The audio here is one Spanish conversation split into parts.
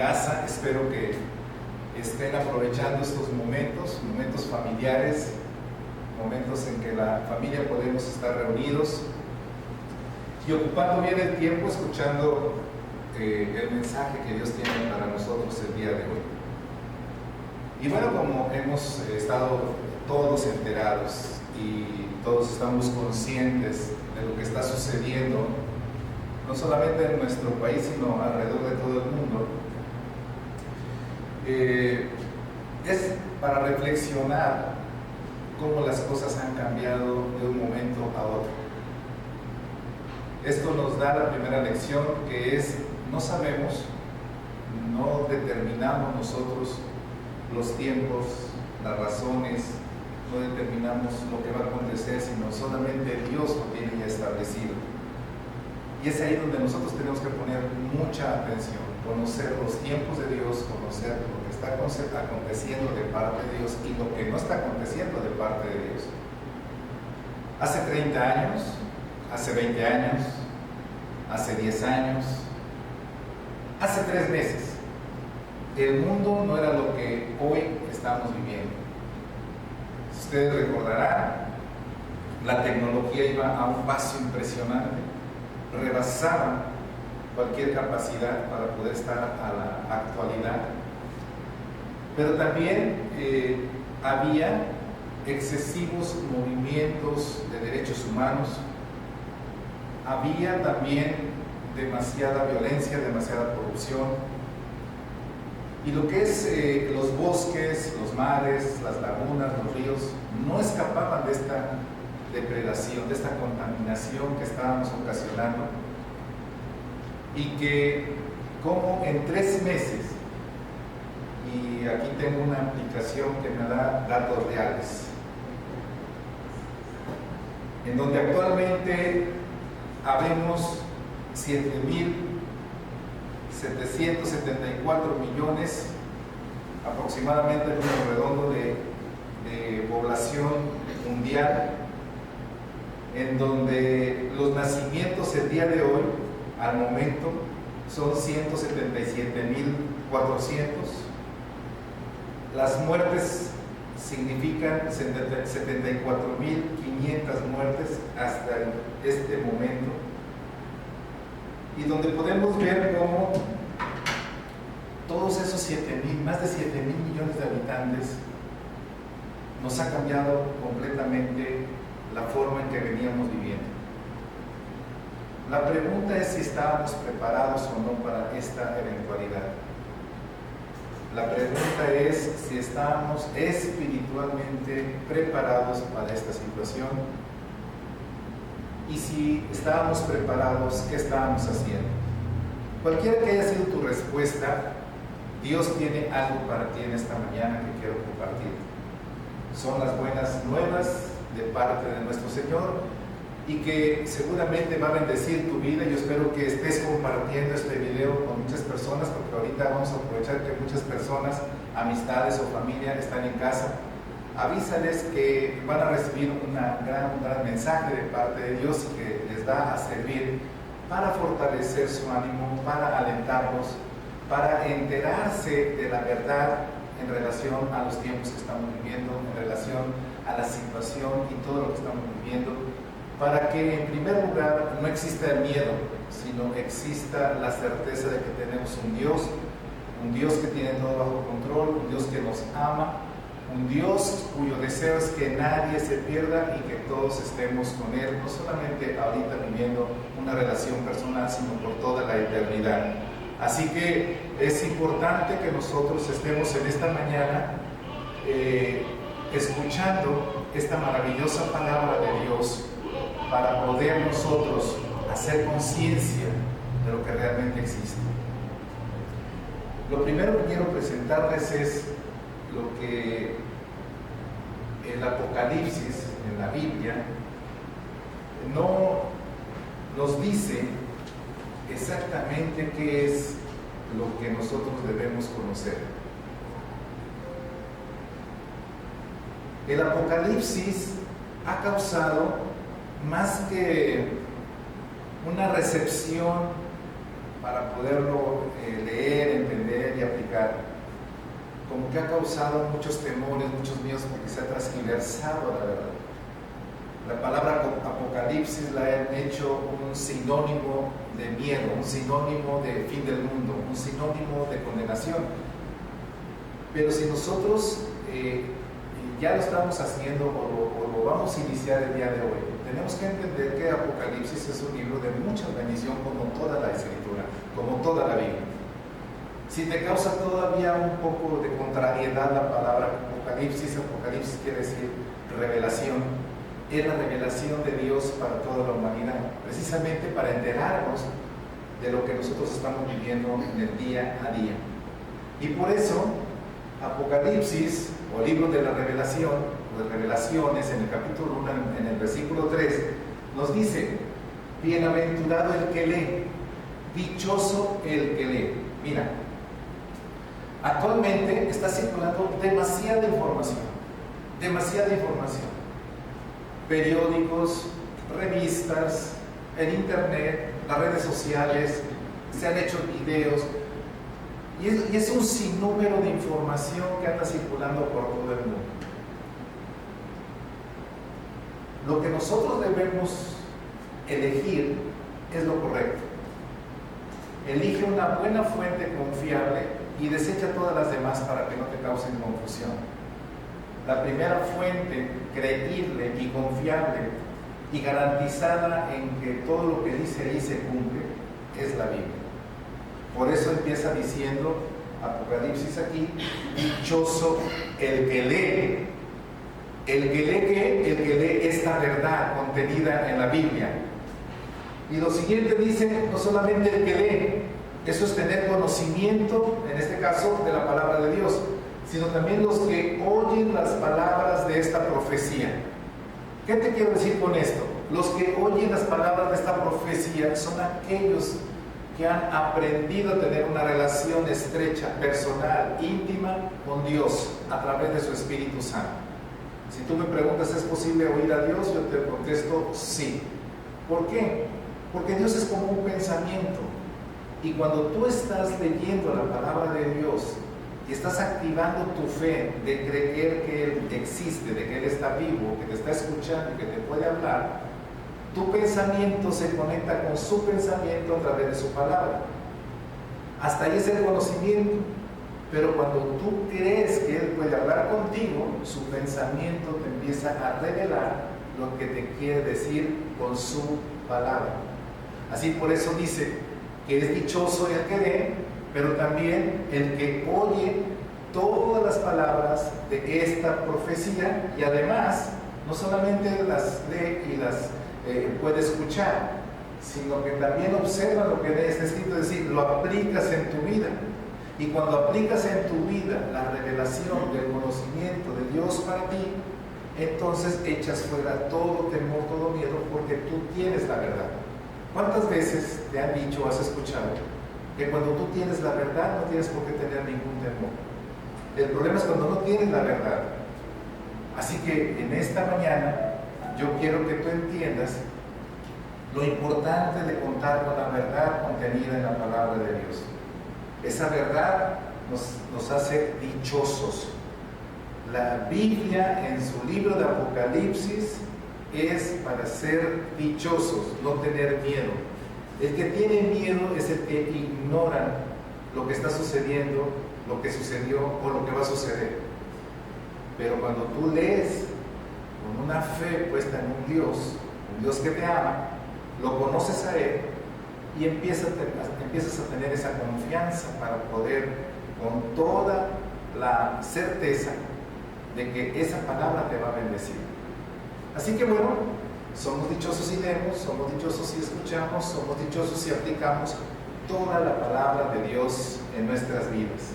casa. Espero que estén aprovechando estos momentos familiares, momentos en que la familia podemos estar reunidos y ocupando bien el tiempo escuchando el mensaje que Dios tiene para nosotros el día de hoy. Y bueno, como hemos estado todos enterados y todos estamos conscientes de lo que está sucediendo, no solamente en nuestro país, sino alrededor de todo el mundo, es para reflexionar cómo las cosas han cambiado de un momento a otro. Esto nos da la primera lección, que es: no sabemos, no determinamos nosotros los tiempos, las razones, no determinamos lo que va a acontecer, sino solamente Dios lo tiene ya establecido. Y es ahí donde nosotros tenemos que poner mucha atención, conocer los tiempos de Dios, conocer lo que está aconteciendo de parte de Dios y lo que no está aconteciendo de parte de Dios. Hace 30 años, hace 20 años, hace 10 años, hace 3 meses, el mundo no era lo que hoy estamos viviendo. Si ustedes recordarán, la tecnología iba a un paso impresionante, rebasaba cualquier capacidad para poder estar a la actualidad, pero también había excesivos movimientos de derechos humanos, había también demasiada violencia, demasiada corrupción, y lo que es los bosques, los mares, las lagunas, los ríos, no escapaban de esta depredación, de esta contaminación que estábamos ocasionando, y que como en 3 meses, y aquí tengo una aplicación que me da datos reales, en donde actualmente habemos 7.774 millones aproximadamente, en un redondo de población mundial, en donde los nacimientos el día de hoy, al momento, son 177.400. Las muertes significan 74.500 muertes hasta este momento, y donde podemos ver cómo todos esos más de 7.000 millones de habitantes, nos ha cambiado completamente la forma en que veníamos viviendo. La pregunta es si estábamos preparados o no para esta eventualidad. La pregunta es si estábamos espiritualmente preparados para esta situación, y si estábamos preparados, ¿qué estábamos haciendo? Cualquiera que haya sido tu respuesta, Dios tiene algo para ti en esta mañana que quiero compartir. Son las buenas nuevas de parte de nuestro Señor, y que seguramente va a bendecir tu vida. Yo espero que estés compartiendo este video con muchas personas, porque ahorita vamos a aprovechar que muchas personas, amistades o familia, están en casa. Avísales que van a recibir un gran mensaje de parte de Dios, y que les va a servir para fortalecer su ánimo, para alentarlos, para enterarse de la verdad en relación a los tiempos que estamos viviendo, en relación a la situación y todo lo que estamos viviendo, para que en primer lugar no exista el miedo, sino exista la certeza de que tenemos un Dios que tiene todo bajo control, un Dios que nos ama, un Dios cuyo deseo es que nadie se pierda y que todos estemos con Él, no solamente ahorita viviendo una relación personal, sino por toda la eternidad. Así que es importante que nosotros estemos en esta mañana escuchando esta maravillosa palabra de Dios, para poder nosotros hacer conciencia de lo que realmente existe. Lo primero que quiero presentarles es lo que el Apocalipsis en la Biblia no nos dice exactamente qué es lo que nosotros debemos conocer. El Apocalipsis ha causado más que una recepción para poderlo leer, entender y aplicar, como que ha causado muchos temores, muchos miedos, porque se ha transgiversado la verdad. La palabra apocalipsis la han hecho un sinónimo de miedo, un sinónimo de fin del mundo, un sinónimo de condenación. Pero si nosotros ya lo estamos haciendo o lo vamos a iniciar el día de hoy, tenemos que entender que Apocalipsis es un libro de mucha bendición, como toda la Escritura, como toda la Biblia. Si te causa todavía un poco de contrariedad la palabra Apocalipsis quiere decir revelación, es la revelación de Dios para toda la humanidad, precisamente para enterarnos de lo que nosotros estamos viviendo en el día a día. Y por eso, Apocalipsis, o libro de la revelación, o de revelaciones, en el capítulo 1, en el versículo 3, nos dice: bienaventurado el que lee, dichoso el que lee. Mira, actualmente está circulando demasiada información, periódicos, revistas, en internet, las redes sociales, se han hecho videos, y es un sinnúmero de información que anda circulando por todo el mundo. Lo que nosotros debemos elegir es lo correcto. Elige una buena fuente confiable y desecha todas las demás para que no te causen confusión. La primera fuente creíble y confiable y garantizada en que todo lo que dice ahí se cumple es la Biblia. Por eso empieza diciendo Apocalipsis aquí: dichoso el que lee. ¿El que lee qué? El que lee esta verdad contenida en la Biblia. Y lo siguiente dice: no solamente el que lee, eso es tener conocimiento, en este caso, de la palabra de Dios, sino también los que oyen las palabras de esta profecía. ¿Qué te quiero decir con esto? Los que oyen las palabras de esta profecía son aquellos que han aprendido a tener una relación estrecha, personal, íntima con Dios a través de su Espíritu Santo. Si tú me preguntas, ¿es posible oír a Dios? Yo te contesto sí. ¿Por qué? Porque Dios es como un pensamiento, y cuando tú estás leyendo la palabra de Dios y estás activando tu fe de creer que Él existe, de que Él está vivo, que te está escuchando y que te puede hablar, tu pensamiento se conecta con su pensamiento a través de su palabra. Hasta ahí es el conocimiento. Pero cuando tú crees que Él puede hablar contigo, su pensamiento te empieza a revelar lo que te quiere decir con su palabra. Así, por eso dice que es dichoso el que lee, pero también el que oye todas las palabras de esta profecía, y además no solamente las lee y las puede escuchar, sino que también observa lo que está escrito, es decir, lo aplicas en tu vida. Y cuando aplicas en tu vida la revelación del conocimiento de Dios para ti, entonces echas fuera todo temor, todo miedo, porque tú tienes la verdad. ¿Cuántas veces te han dicho, has escuchado, que cuando tú tienes la verdad no tienes por qué tener ningún temor? El problema es cuando no tienes la verdad. Así que en esta mañana yo quiero que tú entiendas lo importante de contar con la verdad contenida en la palabra de Dios. Esa verdad nos hace dichosos. La Biblia, en su libro de Apocalipsis, es para ser dichosos, no tener miedo. El que tiene miedo es el que ignora lo que está sucediendo, lo que sucedió o lo que va a suceder. Pero cuando tú lees con una fe puesta en un Dios que te ama, lo conoces a Él, y empiezas a tener esa confianza para poder, con toda la certeza de que esa palabra te va a bendecir. Así que bueno, somos dichosos si leemos, somos dichosos si escuchamos, somos dichosos si aplicamos toda la palabra de Dios en nuestras vidas.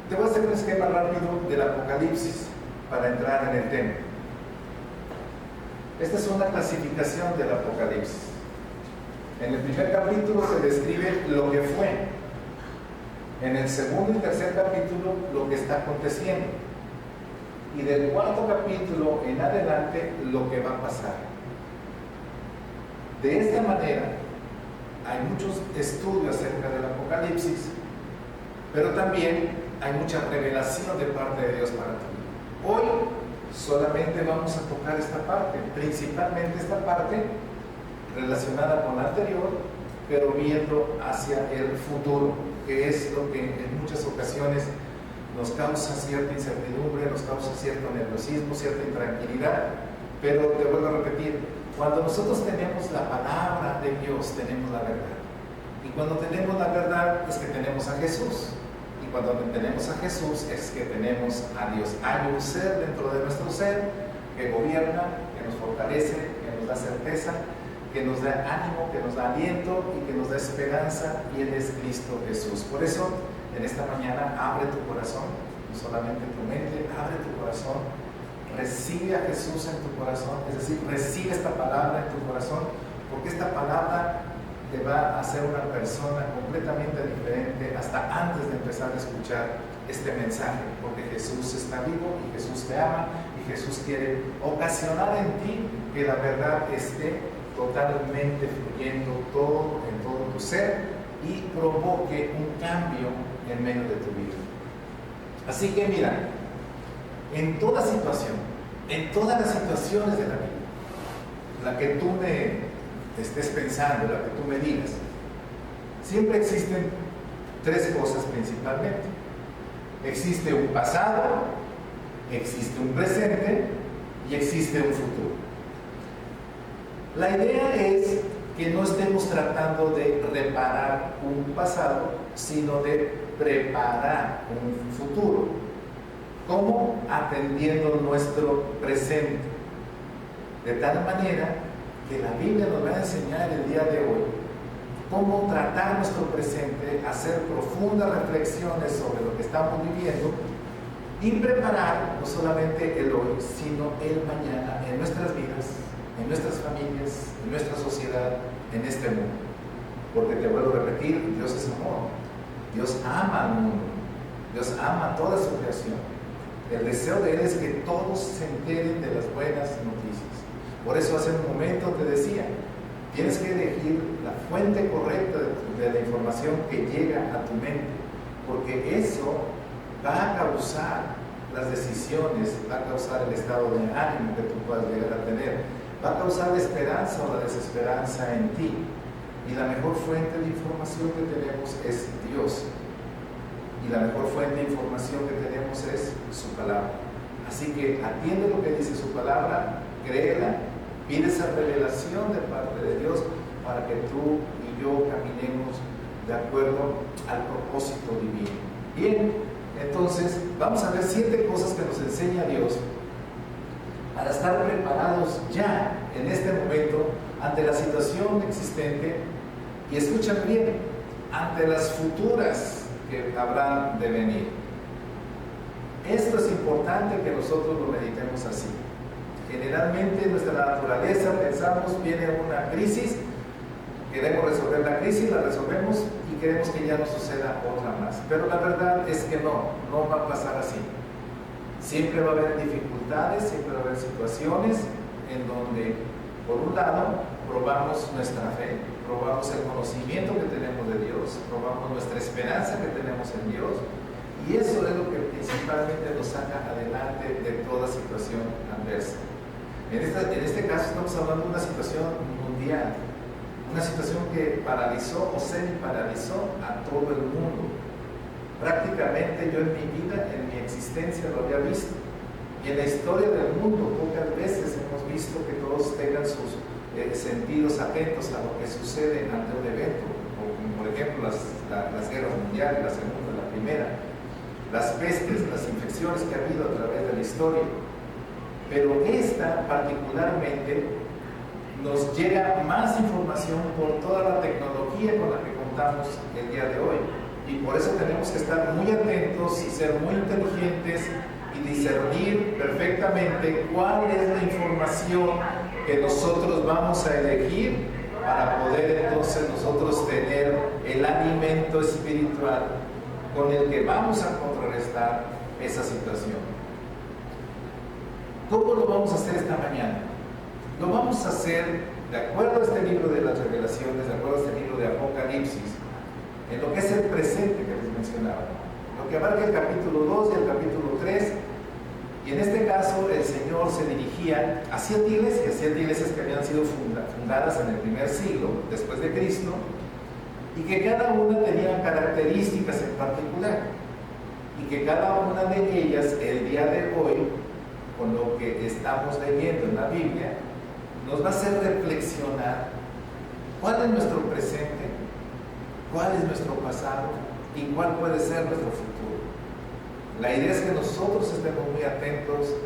Te voy a hacer un esquema rápido del Apocalipsis para entrar en el tema. Esta es una clasificación del Apocalipsis. En el primer capítulo se describe lo que fue. En el segundo y tercer capítulo, lo que está aconteciendo. Y del cuarto capítulo en adelante, lo que va a pasar. De esta manera, hay muchos estudios acerca del Apocalipsis, pero también hay mucha revelación de parte de Dios para ti. Hoy solamente vamos a tocar esta parte, principalmente esta parte relacionada con la anterior, pero viendo hacia el futuro, que es lo que en muchas ocasiones nos causa cierta incertidumbre, nos causa cierto nerviosismo, cierta intranquilidad. Pero te vuelvo a repetir, cuando nosotros tenemos la palabra de Dios, tenemos la verdad. Y cuando tenemos la verdad es que tenemos a Jesús. Y cuando tenemos a Jesús es que tenemos a Dios. Hay un ser dentro de nuestro ser que gobierna, que nos fortalece, que nos da certeza, que nos da ánimo, que nos da aliento y que nos da esperanza, y Él es Cristo Jesús. Por eso, en esta mañana, abre tu corazón, no solamente tu mente, abre tu corazón, recibe a Jesús en tu corazón, es decir, recibe esta palabra en tu corazón, porque esta palabra te va a hacer una persona completamente diferente hasta antes de empezar a escuchar este mensaje, porque Jesús está vivo y Jesús te ama y Jesús quiere ocasionar en ti que la verdad esté totalmente fluyendo en todo tu ser y provoque un cambio en medio de tu vida. Así que mira, en toda situación, en todas las situaciones de la vida, la que tú me estés pensando, la que tú me digas, siempre existen tres cosas principalmente. Existe un pasado, existe un presente y existe un futuro. La idea es que no estemos tratando de reparar un pasado, sino de preparar un futuro. ¿Cómo? Atendiendo nuestro presente. De tal manera que la Biblia nos va a enseñar el día de hoy cómo tratar nuestro presente, hacer profundas reflexiones sobre lo que estamos viviendo y preparar no solamente el hoy, sino el mañana en nuestras vidas, en nuestras familias, en nuestra sociedad, en este mundo. Porque te vuelvo a repetir, Dios es amor. Dios ama al mundo. Dios ama toda su creación. El deseo de Él es que todos se enteren de las buenas noticias. Por eso hace un momento te decía, tienes que elegir la fuente correcta de la información que llega a tu mente, porque eso va a causar las decisiones, va a causar el estado de ánimo que tú puedas llegar a tener, va a causar la esperanza o la desesperanza en ti. Y la mejor fuente de información que tenemos es Dios. Y la mejor fuente de información que tenemos es su palabra. Así que atiende lo que dice su palabra, créela, pide esa revelación de parte de Dios para que tú y yo caminemos de acuerdo al propósito divino. Bien, entonces vamos a ver 7 cosas que nos enseña Dios para estar preparados ya en este momento ante la situación existente, y escuchen bien, ante las futuras que habrán de venir. Esto es importante que nosotros lo meditemos así. Generalmente en nuestra naturaleza pensamos, viene una crisis, queremos resolver la crisis, la resolvemos y queremos que ya no suceda otra más. Pero la verdad es que no va a pasar así. Siempre va a haber dificultades, siempre va a haber situaciones en donde, por un lado, probamos nuestra fe, probamos el conocimiento que tenemos de Dios, probamos nuestra esperanza que tenemos en Dios, y eso es lo que principalmente nos saca adelante de toda situación adversa. En este caso estamos hablando de una situación mundial, una situación que paralizó o semi-paralizó a todo el mundo. Prácticamente yo en mi vida, en mi existencia lo había visto, y en la historia del mundo pocas veces hemos visto que todos tengan sus sentidos atentos a lo que sucede ante un evento, como por ejemplo las guerras mundiales, la segunda, la primera, las pestes, las infecciones que ha habido a través de la historia. Pero esta particularmente nos llega más información por toda la tecnología con la que contamos el día de hoy, y por eso tenemos que estar muy atentos y ser muy inteligentes y discernir perfectamente cuál es la información que nosotros vamos a elegir para poder entonces nosotros tener el alimento espiritual con el que vamos a contrarrestar esa situación. ¿Cómo lo vamos a hacer esta mañana? Lo vamos a hacer de acuerdo a este libro de las revelaciones, de acuerdo a este libro de Apocalipsis, en lo que es el presente que les mencionaba, lo que abarca el capítulo 2 y el capítulo 3, y en este caso el Señor se dirigía a 7 iglesias que habían sido fundadas en el primer siglo después de Cristo, y que cada una tenía características en particular, y que cada una de ellas el día de hoy, con lo que estamos leyendo en la Biblia, nos va a hacer reflexionar cuál es nuestro presente, cuál es nuestro pasado y cuál puede ser nuestro futuro. La idea es que nosotros estemos muy atentos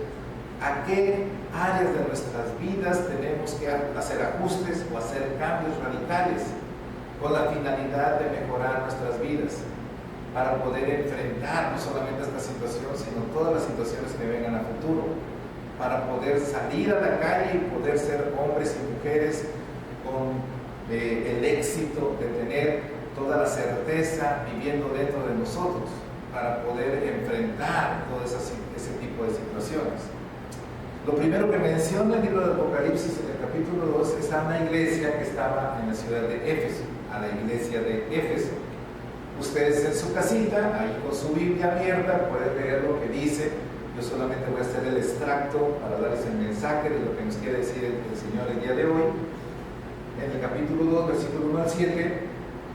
a qué áreas de nuestras vidas tenemos que hacer ajustes o hacer cambios radicales con la finalidad de mejorar nuestras vidas, para poder enfrentar no solamente esta situación, sino todas las situaciones que vengan a futuro, para poder salir a la calle y poder ser hombres y mujeres con el éxito de tener toda la certeza viviendo dentro de nosotros, para poder enfrentar todo ese tipo de situaciones. Lo primero que menciona el libro de Apocalipsis en el capítulo 2 es a una iglesia que estaba en la ciudad de Éfeso, a la iglesia de Éfeso. Ustedes en su casita, ahí con su Biblia abierta, pueden leer lo que dice. Yo solamente voy a hacer el extracto para darles el mensaje de lo que nos quiere decir el Señor el día de hoy. En el capítulo 2, versículo 1 al 7,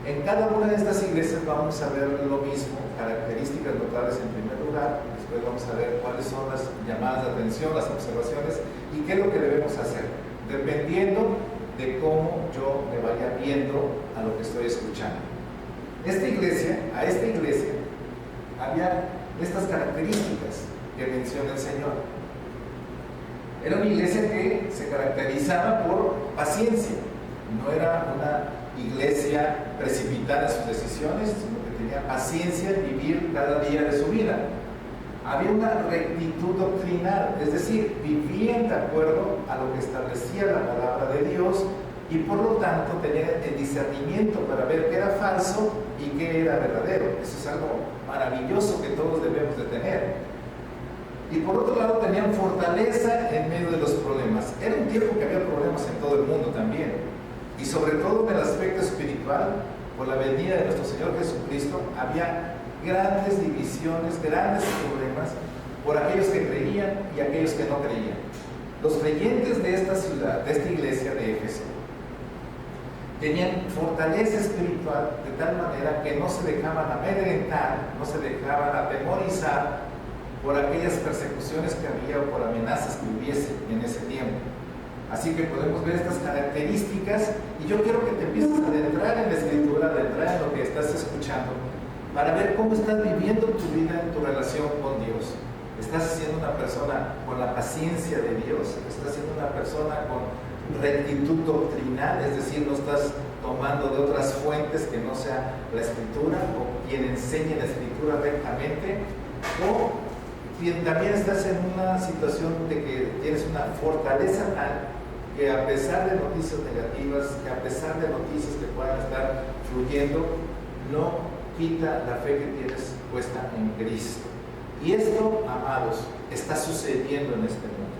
en cada una de estas iglesias vamos a ver lo mismo, características notables en primer lugar, después vamos a ver cuáles son las llamadas de atención, las observaciones y qué es lo que debemos hacer, dependiendo de cómo yo me vaya viendo a lo que estoy escuchando. A esta iglesia había estas características que menciona el Señor. Era una iglesia que se caracterizaba por paciencia, no era una iglesia precipitada en sus decisiones, sino que tenía paciencia en vivir cada día de su vida. Había una rectitud doctrinal, es decir, vivían de acuerdo a lo que establecía la palabra de Dios y por lo tanto tenían el discernimiento para ver qué era falso y qué era verdadero. Eso es algo maravilloso que todos debemos de tener. Y por otro lado tenían fortaleza en medio de los problemas. Era un tiempo que había problemas en todo el mundo también. Y sobre todo en el aspecto espiritual, por la venida de nuestro Señor Jesucristo, había grandes divisiones, grandes problemas por aquellos que creían y aquellos que no creían. Los creyentes de esta ciudad, de esta iglesia de Éfeso, tenían fortaleza espiritual de tal manera que no se dejaban amedrentar, no se dejaban atemorizar por aquellas persecuciones que había o por amenazas que hubiese en ese tiempo. Así que podemos ver estas características y yo quiero que te empieces a adentrar en la escritura, a adentrar en lo que estás escuchando, para ver cómo estás viviendo tu vida en tu relación con Dios. ¿Estás siendo una persona con la paciencia de Dios? ¿Estás siendo una persona con rectitud doctrinal? Es decir, no estás tomando de otras fuentes que no sea la escritura o quien enseñe la escritura rectamente, o también estás en una situación de que tienes una fortaleza tal que a pesar de noticias negativas, que a pesar de noticias que puedan estar fluyendo, no quita la fe que tienes puesta en Cristo. Y esto, amados, está sucediendo en este mundo.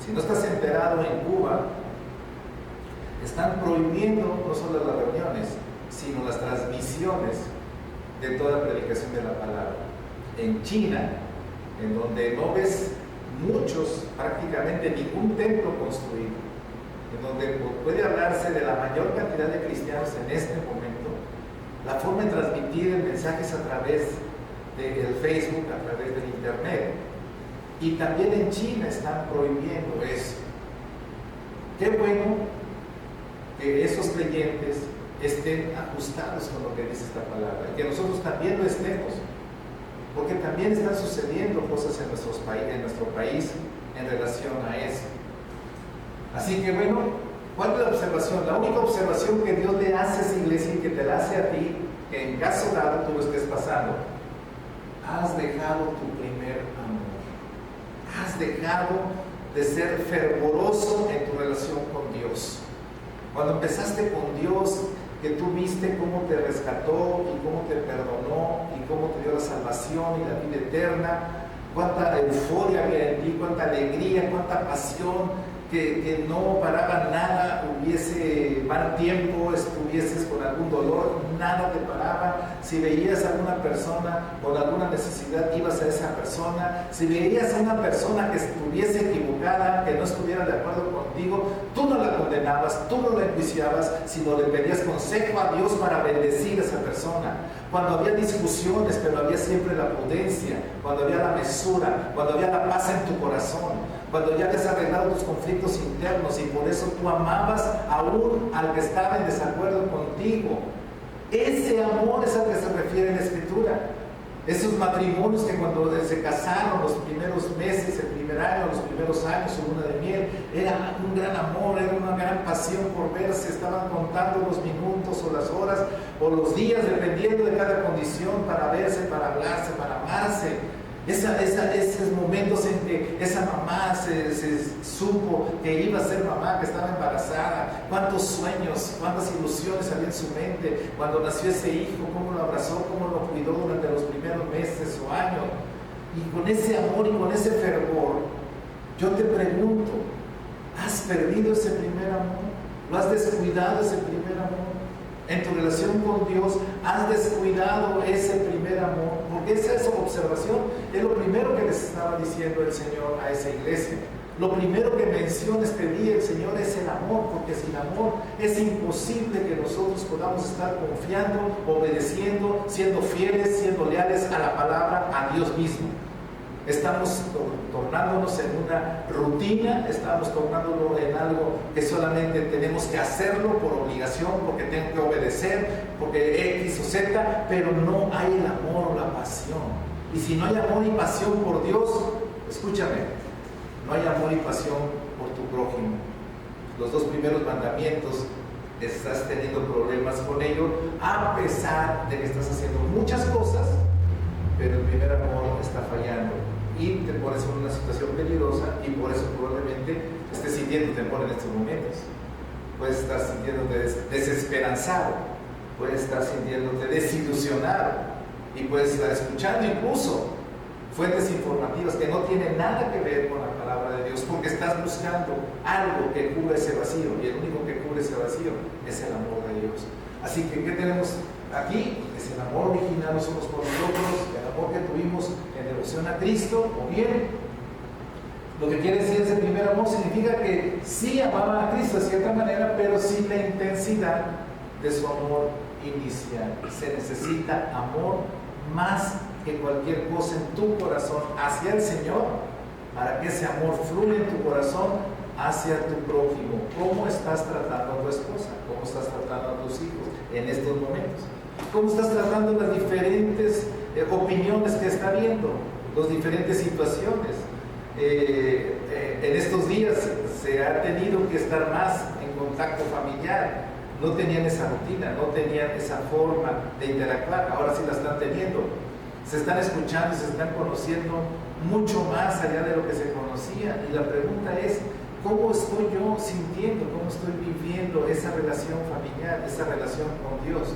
Si no estás enterado, en Cuba están prohibiendo no solo las reuniones, sino las transmisiones de toda predicación de la palabra. En China, en donde no ves muchos, prácticamente ningún templo construido, en donde puede hablarse de la mayor cantidad de cristianos en este momento, la forma de transmitir mensajes a través del Facebook, a través del internet. Y también en China están prohibiendo eso. Qué bueno que esos creyentes estén ajustados con lo que dice esta palabra, y que nosotros también lo estemos, porque también están sucediendo cosas en nuestro país en relación a eso. Así que bueno, ¿cuál es la observación? La única observación que Dios le hace a esa iglesia y que te la hace a ti, que en caso dado tú lo estés pasando: has dejado tu primer amor, has dejado de ser fervoroso en tu relación con Dios. Cuando empezaste con Dios, que tú viste cómo te rescató y cómo te perdonó y cómo te dio la salvación y la vida eterna, cuánta euforia había en ti, cuánta alegría, cuánta pasión, que no paraba nada, hubiese mal tiempo, estuvieses con algún dolor, nada te paraba. Si veías a alguna persona con alguna necesidad, ibas a esa persona. Si veías a una persona que estuviese equivocada, que no estuviera de acuerdo contigo, tú no la condenabas, tú no la enjuiciabas, sino le pedías consejo a Dios para bendecir a esa persona. Cuando había discusiones, pero había siempre la prudencia, cuando había la mesura, cuando había la paz en tu corazón, cuando ya habías arreglado tus conflictos internos, y por eso tú amabas aún al que estaba en desacuerdo contigo. Ese amor es al que se refiere en la Escritura. Esos matrimonios que cuando se casaron, los primeros meses, el primer año, los primeros años, su luna de miel, era un gran amor, era una gran pasión por verse. Estaban contando los minutos o las horas o los días, dependiendo de cada condición, para verse, para hablarse, para amarse. Esos momentos en que esa mamá se supo que iba a ser mamá, que estaba embarazada, cuántos sueños, cuántas ilusiones había en su mente cuando nació ese hijo, cómo lo abrazó, cómo lo cuidó durante los primeros meses o años. Y con ese amor y con ese fervor, yo te pregunto, ¿has perdido ese primer amor? ¿Lo has descuidado ese primer amor? En tu relación con Dios, ¿has descuidado ese primer amor? Porque esa es su observación, es lo primero que les estaba diciendo el Señor a esa iglesia. Lo primero que menciona este día el Señor es el amor, porque sin amor es imposible que nosotros podamos estar confiando, obedeciendo, siendo fieles, siendo leales a la palabra, a Dios mismo. Estamos tornándonos en una rutina, estamos tornándolo en algo que solamente tenemos que hacerlo por obligación, porque tengo que obedecer, porque X o Z, pero no hay el amor o la pasión. Y si no hay amor y pasión por Dios, escúchame, no hay amor y pasión por tu prójimo. Los dos primeros mandamientos, estás teniendo problemas con ellos, a pesar de que estás haciendo muchas cosas, pero el primer amor está fallando y te pones en una situación peligrosa, y por eso probablemente estés sintiendo temor en estos momentos. Puedes estar sintiéndote desesperanzado, puedes estar sintiéndote desilusionado, y puedes estar escuchando incluso fuentes informativas que no tienen nada que ver con la palabra de Dios, porque estás buscando algo que cubra ese vacío, y el único que cubre ese vacío es el amor de Dios. Así que, ¿qué tenemos aquí? Es el amor original nosotros por nosotros, el amor que tuvimos en devoción a Cristo, o bien, lo que quiere decir ese primer amor significa que sí amaban a Cristo de cierta manera, pero sin la intensidad de su amor inicial. Se necesita amor más que cualquier cosa en tu corazón hacia el Señor, para que ese amor fluya en tu corazón hacia tu prójimo. ¿Cómo estás tratando a tu esposa? ¿Cómo estás tratando a tus hijos en estos momentos? ¿Cómo estás tratando las diferentes opiniones que está viendo, las diferentes situaciones? En estos días se ha tenido que estar más en contacto familiar. No tenían esa rutina, no tenían esa forma de interactuar, ahora sí la están teniendo. Se están escuchando, se están conociendo mucho más allá de lo que se conocía. Y la pregunta es, ¿cómo estoy yo sintiendo, cómo estoy viviendo esa relación familiar, esa relación con Dios?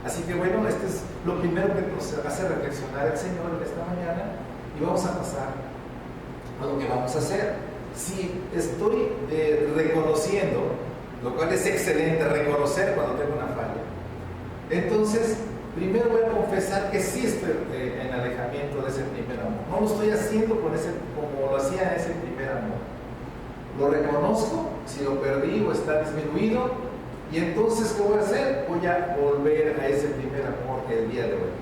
Así que bueno, este es lo primero que nos hace reflexionar el Señor en esta mañana, y vamos a pasar a lo que vamos a hacer. Si estoy reconociendo, lo cual es excelente, reconocer cuando tengo una falla, entonces primero voy a confesar que sí estoy en alejamiento de ese primer amor. No lo estoy haciendo como lo hacía ese primer amor. Lo reconozco, si lo perdí o está disminuido, y entonces ¿qué voy a hacer? Voy a volver a ese primer amor que el día de hoy.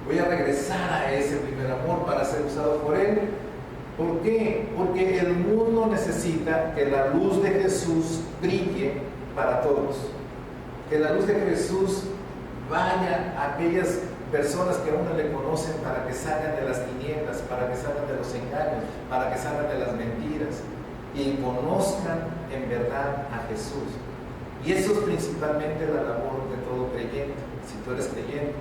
Voy a regresar a ese primer amor para ser usado por Él. ¿Por qué? Porque el mundo necesita que la luz de Jesús brille para todos. Que la luz de Jesús vaya a aquellas personas que aún no le conocen, para que salgan de las tinieblas, para que salgan de los engaños, para que salgan de las mentiras y conozcan en verdad a Jesús. Y eso es principalmente la labor de todo creyente. Si tú eres creyente,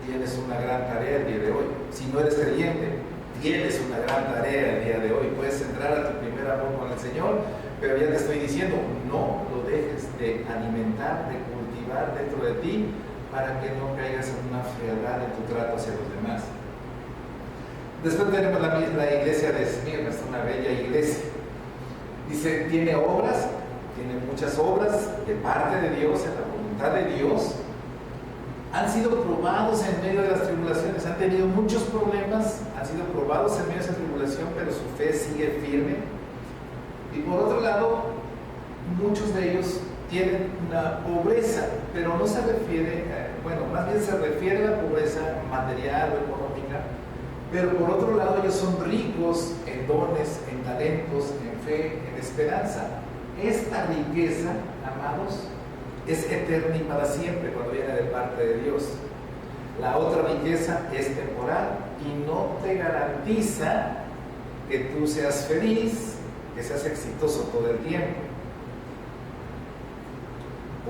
tienes una gran tarea el día de hoy. Si no eres creyente, tienes una gran tarea el día de hoy. Puedes entrar a tu primer amor con el Señor, pero ya te estoy diciendo, no lo dejes de alimentar, de cultivar dentro de ti, para que no caigas en una frialdad en tu trato hacia los demás. Después tenemos la iglesia de Esmirna, es una bella iglesia. Dice, tiene obras, tiene muchas obras de parte de Dios, en la voluntad de Dios. Han sido probados en medio de las tribulaciones, han tenido muchos problemas, han sido probados en medio de esa tribulación, pero su fe sigue firme. Y por otro lado, muchos de ellos tienen una pobreza, pero no se refiere, más bien se refiere a la pobreza material o económica, pero por otro lado ellos son ricos en dones, en talentos, en fe, en esperanza. Esta riqueza, amados, es eterna y para siempre cuando viene de parte de Dios. La otra riqueza es temporal y no te garantiza que tú seas feliz, que seas exitoso todo el tiempo.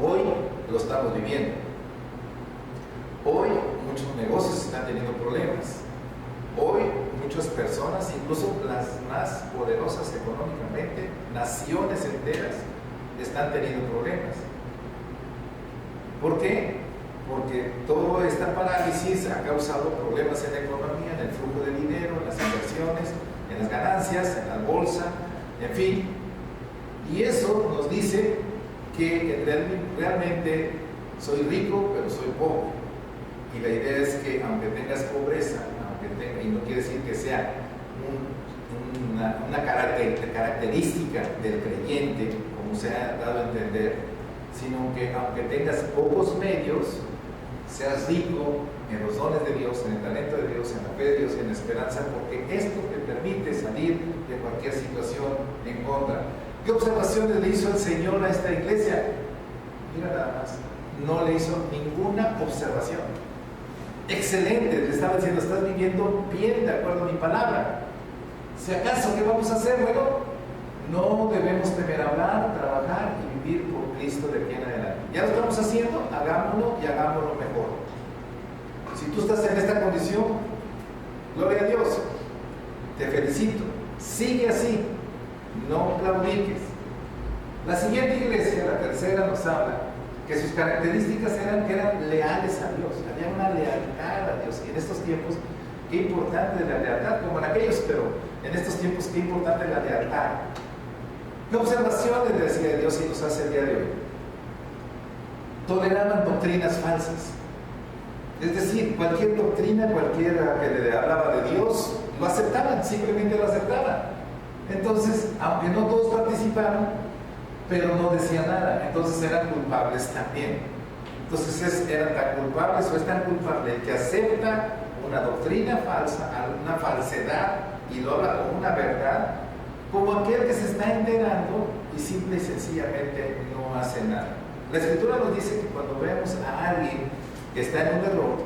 Hoy lo estamos viviendo. Hoy muchos negocios están teniendo problemas. Hoy muchas personas, incluso las más poderosas económicamente, naciones enteras, están teniendo problemas. ¿Por qué? Porque toda esta parálisis ha causado problemas en la economía, en el flujo de dinero, en las inversiones, en las ganancias, en la bolsa, en fin. Y eso nos dice que realmente soy rico, pero soy pobre. Y la idea es que aunque tengas pobreza, y no quiere decir que sea una característica del creyente, como se ha dado a entender, sino que aunque tengas pocos medios, seas rico en los dones de Dios, en el talento de Dios, en la fe de Dios y en la esperanza, porque esto te permite salir de cualquier situación en contra. ¿Qué observaciones le hizo el Señor a esta iglesia? Mira nada más, no le hizo ninguna observación. Excelente, le estaba diciendo, estás viviendo bien de acuerdo a mi palabra. Si acaso, ¿qué vamos a hacer? Bueno, no debemos temer hablar, trabajar y vivir por Cristo de aquí en adelante. Ya lo estamos haciendo, hagámoslo y hagámoslo mejor. Si tú estás en esta condición, gloria a Dios, te felicito. Sigue así, no claudiques. La siguiente iglesia, la tercera, nos habla que sus características eran que eran leales a Dios, había una lealtad a Dios. Y en estos tiempos, qué importante la lealtad, como en aquellos, pero en estos tiempos, qué importante la lealtad. ¿Qué observaciones decía Dios y nos hace el día de hoy? Toleraban doctrinas falsas. Es decir, cualquier doctrina, cualquiera que le hablaba de Dios, lo aceptaban, simplemente lo aceptaban. Entonces, aunque no todos participaron, pero no decían nada, entonces eran culpables también. Entonces eran tan culpables o es tan culpable el que acepta una doctrina falsa, una falsedad, y lo habla como una verdad, como aquel que se está enterando y simple y sencillamente no hace nada. La Escritura nos dice que cuando vemos a alguien que está en un error,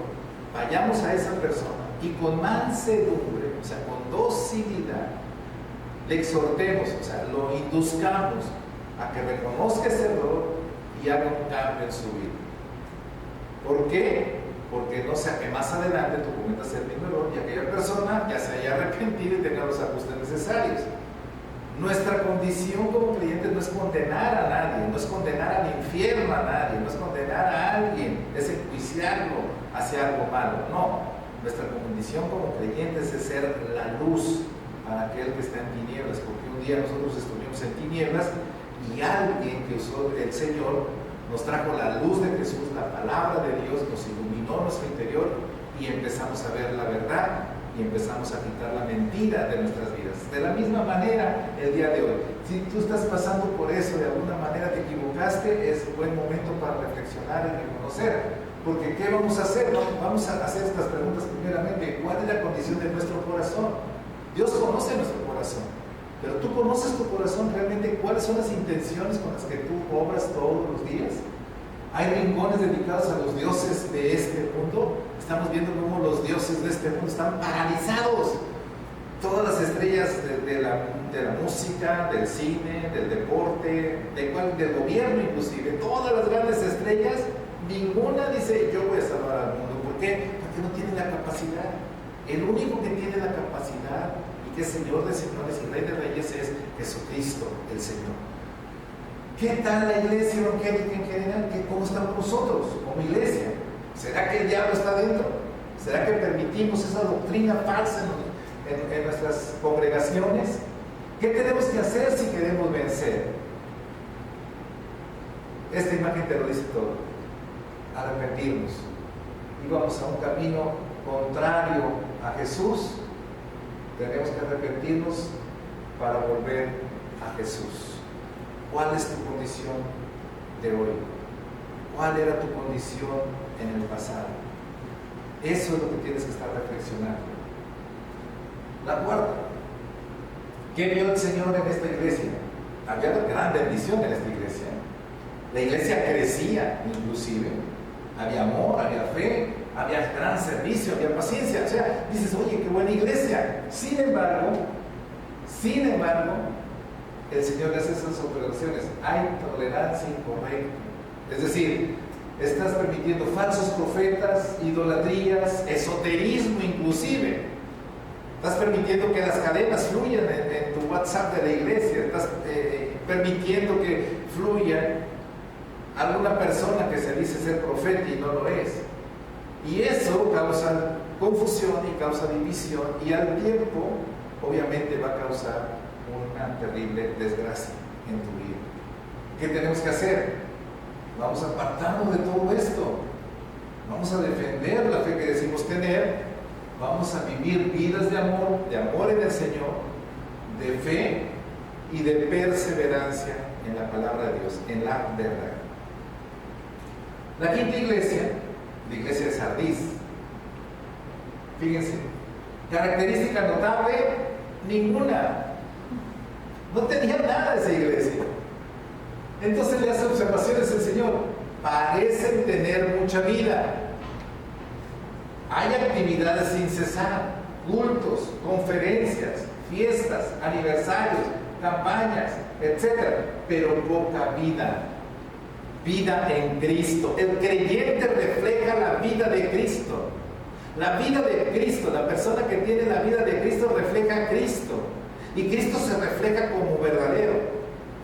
vayamos a esa persona y con mansedumbre, o sea, con docilidad, le exhortemos, o sea, lo induzcamos a que reconozca ese error y haga un cambio en su vida. ¿Por qué? Porque no sea que más adelante tú cometas el mismo error y aquella persona ya se haya arrepentido y tenga los ajustes necesarios. Nuestra condición como creyentes no es condenar a nadie, no es condenar al infierno a nadie, no es condenar a alguien, es enjuiciarlo hacia algo malo. No, nuestra condición como creyentes es ser la luz para aquel que está en tinieblas, porque un día nosotros estuvimos en tinieblas y alguien que usó el Señor nos trajo la luz de Jesús, la palabra de Dios, nos iluminó nuestro interior y empezamos a ver la verdad y empezamos a quitar la mentira de nuestras vidas. De la misma manera, el día de hoy, si tú estás pasando por eso, de alguna manera te equivocaste, es buen momento para reflexionar y reconocer. Porque ¿qué vamos a hacer? Vamos a hacer estas preguntas primeramente. ¿Cuál es la condición de nuestro corazón? Dios conoce nuestro corazón. Pero tú conoces tu corazón realmente, cuáles son las intenciones con las que tú obras todos los días. Hay rincones dedicados a los dioses de este mundo. Estamos viendo cómo los dioses de este mundo están paralizados. Todas las estrellas de la música, del cine, del deporte, del gobierno inclusive, todas las grandes estrellas, ninguna dice yo voy a salvar al mundo. ¿Por qué? Porque no tiene la capacidad. El único que tiene la capacidad que es Señor de señores y Rey de reyes es Jesucristo, el Señor. ¿Qué tal la iglesia evangélica en general? ¿Cómo estamos nosotros como iglesia? ¿Será que el diablo está dentro? ¿Será que permitimos esa doctrina falsa en nuestras congregaciones? ¿Qué tenemos que hacer si queremos vencer? Esta imagen te lo dice todo. Arrepentirnos. Íbamos a un camino contrario a Jesús. Tenemos que arrepentirnos para volver a Jesús. ¿Cuál es tu condición de hoy? ¿Cuál era tu condición en el pasado? Eso es lo que tienes que estar reflexionando. La cuarta, ¿qué vio el Señor en esta iglesia? Había una gran bendición en esta iglesia. La iglesia crecía inclusive. Había amor, había fe, había gran servicio, había paciencia. O sea, dices, oye, qué buena iglesia. Sin embargo, el Señor le hace esas observaciones. Hay tolerancia incorrecta. Es decir, estás permitiendo falsos profetas, idolatrías, esoterismo inclusive. Estás permitiendo que las cadenas fluyan en tu WhatsApp de la iglesia. Estás permitiendo que fluya alguna persona que se dice ser profeta y no lo es. Y eso causa confusión y causa división, y al tiempo obviamente va a causar una terrible desgracia en tu vida. ¿Qué tenemos que hacer? Vamos a apartarnos de todo esto. Vamos a defender la fe que decimos tener. Vamos a vivir vidas de amor en el Señor, de fe y de perseverancia en la palabra de Dios, en la verdad. La quinta iglesia, la iglesia de Sardis, fíjense, característica notable, ninguna. No tenía nada esa iglesia. Entonces le hace observaciones el Señor. Parecen tener mucha vida. Hay actividades sin cesar, cultos, conferencias, fiestas, aniversarios, campañas, etc. Pero poca vida. Vida en Cristo. El creyente refleja la vida de Cristo. La vida de Cristo, la persona que tiene la vida de Cristo refleja a Cristo. Y Cristo se refleja como verdadero.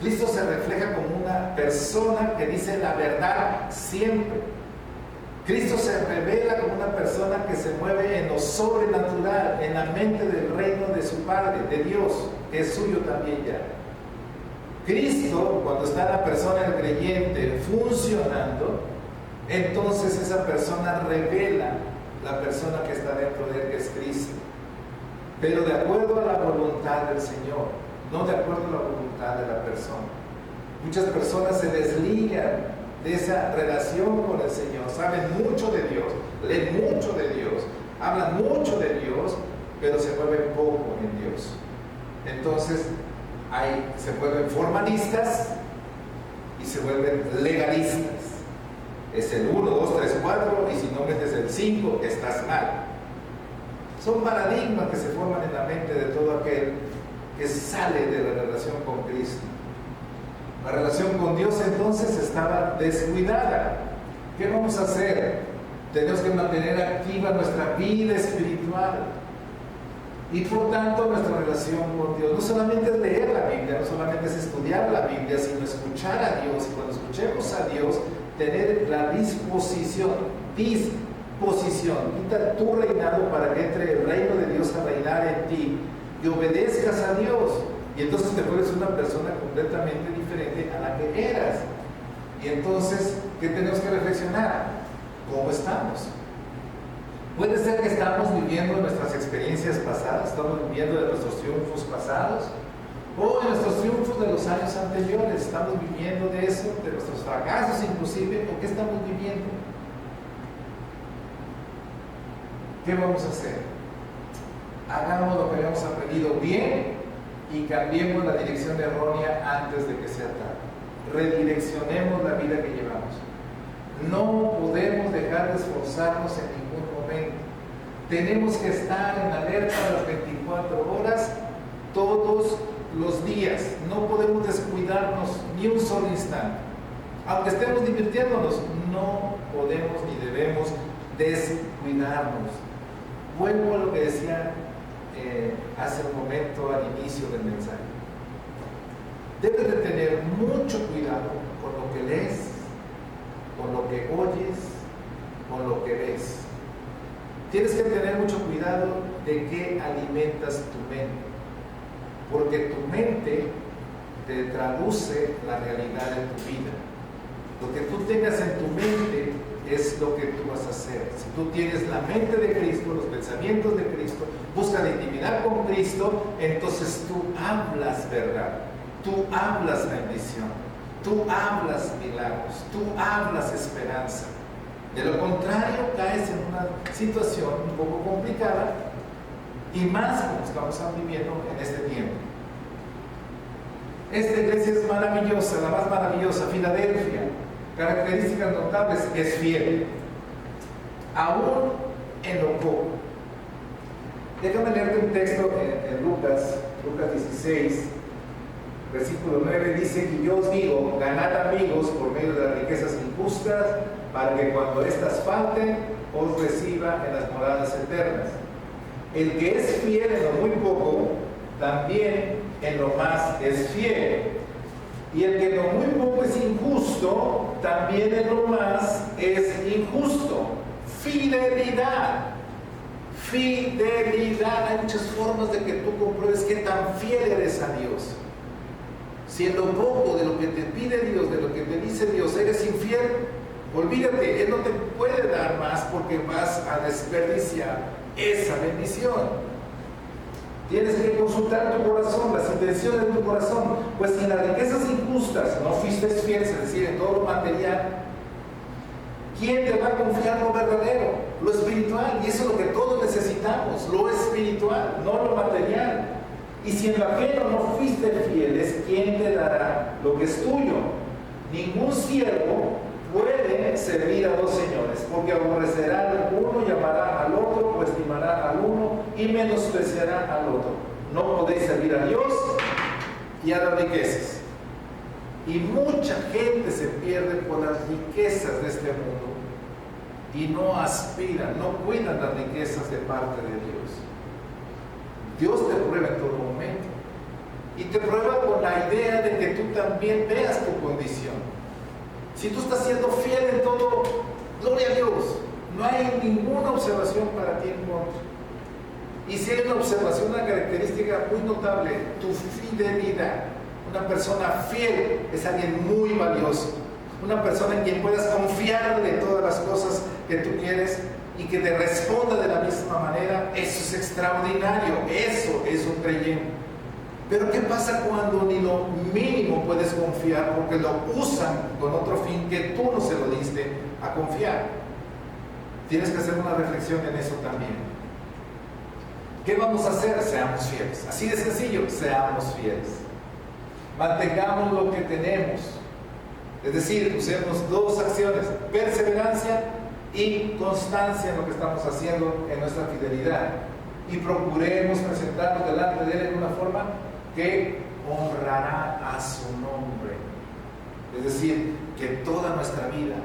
Cristo se refleja como una persona que dice la verdad siempre. Cristo se revela como una persona que se mueve en lo sobrenatural, en la mente del reino de su Padre, de Dios, que es suyo también ya. Cristo, cuando está la persona, el creyente, funcionando, entonces esa persona revela la persona que está dentro de él, que es Cristo. Pero de acuerdo a la voluntad del Señor, no de acuerdo a la voluntad de la persona. Muchas personas se desligan de esa relación con el Señor, saben mucho de Dios, leen mucho de Dios, hablan mucho de Dios, pero se mueven poco en Dios. Entonces, se vuelven formalistas y se vuelven legalistas. Es el 1, 2, 3, 4, y si no metes el 5, estás mal. Son paradigmas que se forman en la mente de todo aquel que sale de la relación con Cristo. La relación con Dios entonces estaba descuidada. ¿Qué vamos a hacer? Tenemos que mantener activa nuestra vida espiritual. Y por tanto nuestra relación con Dios no solamente es leer la Biblia, no solamente es estudiar la Biblia, sino escuchar a Dios. Y cuando escuchemos a Dios, tener la disposición, quita tu reinado para que entre el reino de Dios a reinar en ti y obedezcas a Dios. Y entonces te vuelves una persona completamente diferente a la que eras. Y entonces, ¿qué tenemos que reflexionar? ¿Cómo estamos? Puede ser que estamos viviendo nuestras experiencias pasadas, estamos viviendo de nuestros triunfos pasados, o de nuestros triunfos de los años anteriores, estamos viviendo de eso, de nuestros fracasos inclusive, o qué estamos viviendo. ¿Qué vamos a hacer? Hagamos lo que habíamos aprendido bien y cambiemos la dirección errónea antes de que sea tarde. Redireccionemos la vida que llevamos. No podemos dejar de esforzarnos en ningún momento. Tenemos que estar en alerta las 24 horas todos los días. No podemos descuidarnos ni un solo instante. Aunque estemos divirtiéndonos, no podemos ni debemos descuidarnos. Vuelvo a lo que decía hace un momento al inicio del mensaje. Debes de tener mucho cuidado con lo que lees, con lo que oyes, con lo que ves. Tienes que tener mucho cuidado de qué alimentas tu mente. porque tu mente te traduce la realidad de tu vida. Lo que tú tengas en tu mente es lo que tú vas a hacer. Si tú tienes la mente de Cristo, los pensamientos de Cristo, buscas la intimidad con Cristo, entonces tú hablas verdad, tú hablas bendición, tú hablas milagros, tú hablas esperanza. De lo contrario, caes en una situación un poco complicada, y más como estamos viviendo en este tiempo. Esta iglesia es maravillosa, la más maravillosa, Filadelfia. Características notables: es fiel, aún en lo poco. Déjame leerte un texto en Lucas 16, versículo 9, dice: y yo os digo, ganad amigos por medio de las riquezas injustas, para que cuando éstas falten, os reciba en las moradas eternas. El que es fiel en lo muy poco, también en lo más es fiel. Y el que en lo muy poco es injusto, también en lo más es injusto. Fidelidad. Fidelidad. Hay muchas formas de que tú compruebes qué tan fiel eres a Dios. Si en lo poco de lo que te pide Dios, de lo que te dice Dios, eres infiel, olvídate, Él no te puede dar más, porque vas a desperdiciar esa bendición. Tienes que consultar tu corazón, las intenciones de tu corazón. Pues si en las riquezas injustas no fuiste fiel, es decir, en todo lo material, ¿quién te va a confiar lo verdadero, lo espiritual? Y eso es lo que todos necesitamos, lo espiritual, no lo material. Y si en lo ajeno no fuiste fieles, ¿quién te dará lo que es tuyo? Ningún siervo puede servir a dos señores, porque aborrecerá al uno y amará al otro, o estimará al uno y menospreciará al otro. No podéis servir a Dios y a las riquezas. Y mucha gente se pierde por las riquezas de este mundo y no aspiran, no cuidan las riquezas de parte de Dios. Dios te prueba en todo momento, y te prueba con la idea de que tú también veas tu condición. Si tú estás siendo fiel en todo, gloria a Dios, no hay ninguna observación para ti en contra. Y si hay una observación, una característica muy notable: tu fidelidad. Una persona fiel es alguien muy valioso, una persona en quien puedas confiar de todas las cosas que tú quieres y que te responda de la misma manera. Eso es extraordinario, eso es un creyente. Pero ¿qué pasa cuando ni lo mínimo puedes confiar, porque lo usan con otro fin que tú no se lo diste a confiar? Tienes que hacer una reflexión en eso también. ¿Qué vamos a hacer? Seamos fieles. Así de sencillo, seamos fieles. Mantengamos lo que tenemos. Es decir, usemos dos acciones: perseverancia y constancia en lo que estamos haciendo, en nuestra fidelidad. Y procuremos presentarnos delante de Él en una forma que honrará a su nombre. Es decir, que toda nuestra vida,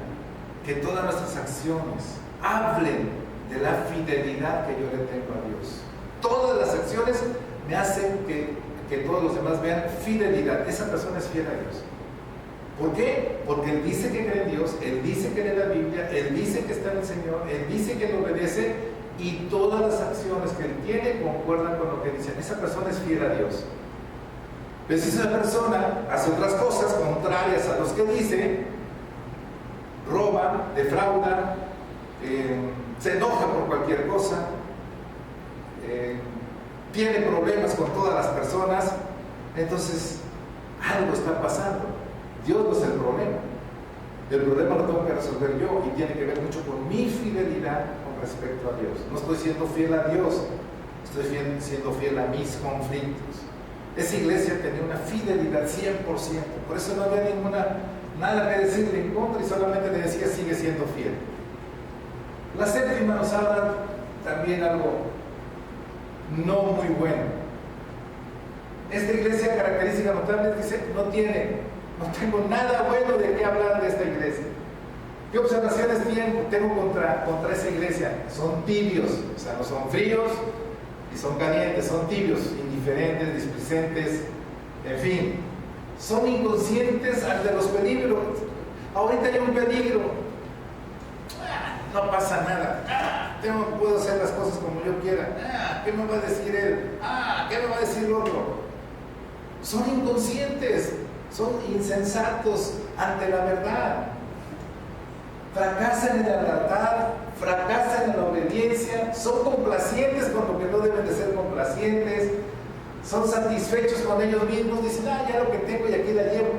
que todas nuestras acciones hablen de la fidelidad que yo le tengo a Dios. Todas las acciones me hacen que todos los demás vean fidelidad. Esa persona es fiel a Dios. ¿Por qué? Porque Él dice que cree en Dios, Él dice que lee la Biblia, Él dice que está en el Señor, Él dice que lo obedece, y todas las acciones que Él tiene concuerdan con lo que dice. Esa persona es fiel a Dios. Pero si esa persona hace otras cosas contrarias a los que dice, roba, defrauda, se enoja por cualquier cosa, tiene problemas con todas las personas, entonces algo está pasando. Dios no es el problema. El problema lo tengo que resolver yo, y tiene que ver mucho con mi fidelidad con respecto a Dios. No estoy siendo fiel a Dios, estoy siendo fiel a mis conflictos. Esa iglesia tenía una fidelidad 100%, por eso no había nada que decirle en contra, y solamente le decía: sigue siendo fiel. La séptima nos habla también algo no muy bueno. Esta iglesia, característica notable, dice: no tengo nada bueno de qué hablar de esta iglesia. ¿Qué observaciones tengo contra esa iglesia? Son tibios, o sea, no son fríos y son calientes, son tibios, indiferentes, displicentes, en fin, son inconscientes ante los peligros. Ahorita hay un peligro, no pasa nada, puedo hacer las cosas como yo quiera, ¿qué me va a decir él? ¿Qué me va a decir el otro? son inconscientes, son insensatos ante la verdad. Fracasan en la lealtad, fracasan en la obediencia, son complacientes con lo que no deben de ser complacientes, son satisfechos con ellos mismos, dicen, ya lo que tengo y aquí la llevo.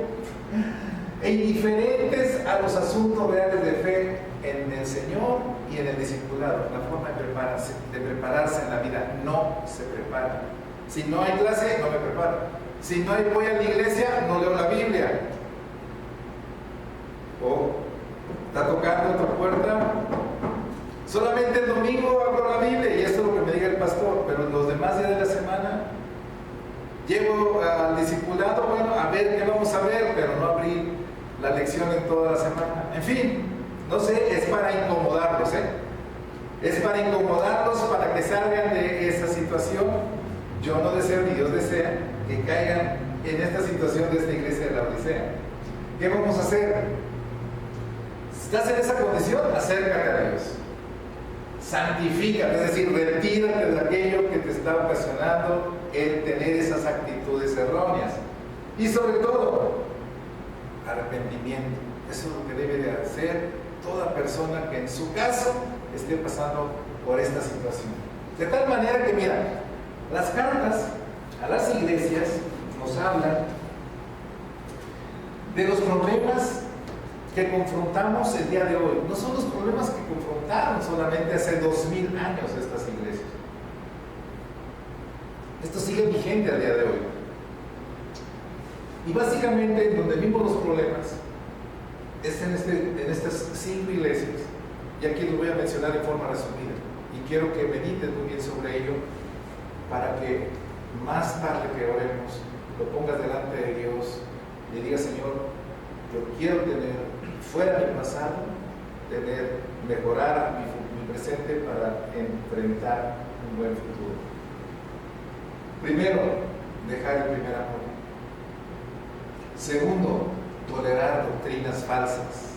E indiferentes a los asuntos reales de fe en el Señor y en el discipulado. La forma de prepararse en la vida no se prepara. Si no hay clase, no me preparo. Si no voy a la iglesia, no leo la Biblia. O está tocando tu puerta, solamente el domingo abro la Biblia y esto es lo que me diga el pastor, pero los demás días de la semana llego al discipulado, bueno, a ver qué vamos a ver, pero no abrí la lección en toda la semana. En fin, no sé, es para incomodarlos, es para incomodarlos, para que salgan de esa situación. Yo no deseo, ni Dios desea, que caigan en esta situación de esta iglesia de la Odisea. ¿Qué vamos a hacer? Si estás en esa condición, acércate a Dios. Santifícate, es decir, retírate de aquello que te está ocasionando el tener esas actitudes erróneas. Y sobre todo, arrepentimiento. Eso es lo que debe de hacer toda persona que en su caso esté pasando por esta situación. De tal manera que, mira, las cartas a las iglesias nos hablan de los problemas que confrontamos el día de hoy. No son los problemas que confrontaron solamente hace 2000 años estas iglesias. Esto sigue vigente al día de hoy. Y básicamente donde vimos los problemas es en estas 5 iglesias. Y aquí los voy a mencionar en forma resumida. Y quiero que medites muy bien sobre ello para que más tarde que oremos lo pongas delante de Dios y le digas, Señor, yo quiero tener fuera de mi pasado, mejorar mi presente para enfrentar un buen futuro. Primero, dejar el primer amor. Segundo, tolerar doctrinas falsas.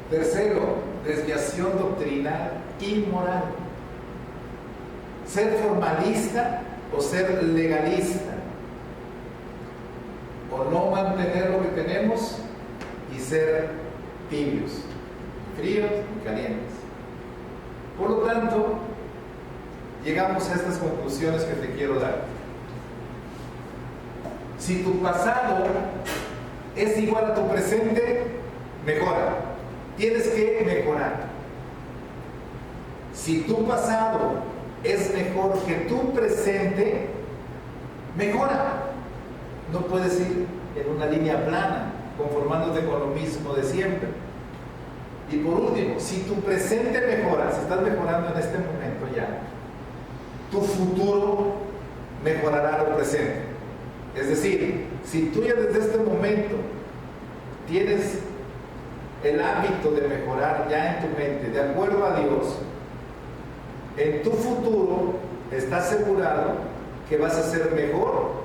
Tercero, desviación doctrinal y moral. Ser formalista o ser legalista. O no mantener lo que tenemos y ser tibios, fríos y calientes. Por lo tanto, llegamos a estas conclusiones que te quiero dar. Si tu pasado es igual a tu presente, mejora. Tienes que mejorar. Si tu pasado es mejor que tu presente, mejora. No puedes ir en una línea plana, conformándote con lo mismo de siempre. Y por último, si tu presente mejora, si estás mejorando en este momento ya, tu futuro mejorará lo presente. Es decir, si tú ya desde este momento tienes el hábito de mejorar ya en tu mente, de acuerdo a Dios, en tu futuro está asegurado que vas a ser mejor